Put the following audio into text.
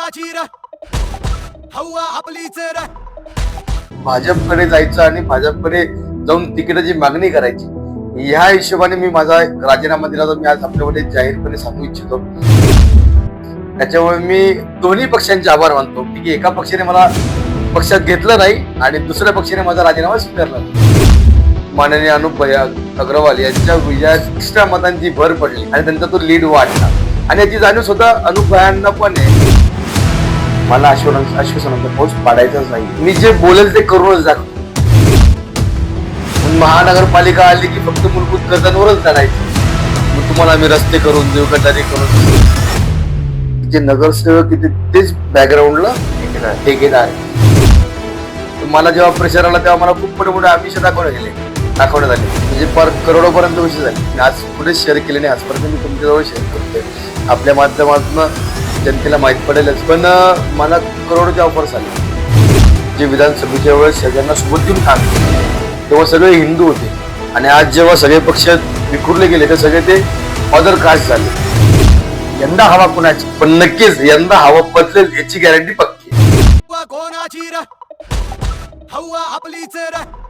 कोणाची रे हवा आपलीच रे. भाजपकडे जायचं आणि भाजपकडे जाऊन तिकिटाची मागणी करायची, ह्या हिशोबाने मी माझा राजीनामा दिला. तर मी आज आपल्याकडे जाहीरपणे सांगू इच्छितो. त्याच्यामुळे मी दोन्ही पक्षांचे आभार मानतो की एका पक्षाने मला पक्षात घेतलं नाही आणि दुसऱ्या पक्षाने माझा राजीनामा स्वीकारला. माननीय अनुप भैया अग्रवाल यांच्या विजयात एक्स्ट्रा मतांची भर पडली आणि त्यांचा तो लीड वाढला आणि याची जाणीव स्वतः अनुप भैयांना पण आहे. मला आश्वासनांचा पाऊस पाडायचाच नाही. मी जे बोलेल ते करूनच दाखवतो. महानगरपालिका आली की फक्त मूलभूत गरजांवरच लढायचं. मग तुम्हाला आम्ही रस्ते करून देऊ, गटारी करून. जे नगरसेवक तेच बॅकग्राऊंडला ठेकेदार आहे. मला जेव्हा प्रेशर आला तेव्हा मला खूप मोठे मोठे आमिष दाखवण्यात आले. म्हणजे पर करोडोपर्यंत विषय झाले. मी आज पुढे शेअर केले नाही, आजपर्यंत मी तुमच्याजवळ शेअर करतोय. आपल्या माध्यमातून जनतेला माहीत पडेलच. पण मला करोडोच्या ऑफर्स आले. जे विधानसभेच्या वेळेस सगळ्यांना सोबत घेऊन काम केलं तेव्हा सगळे हिंदू होते आणि आज जेव्हा सगळे पक्ष विखुरले गेले तर सगळे ते अदर कास्ट झाले. यंदा हवा कुणाची, पण नक्कीच यंदा हवा बदलेल याची गॅरंटी पक्की. कोणाची रे हवा आपलीच रे.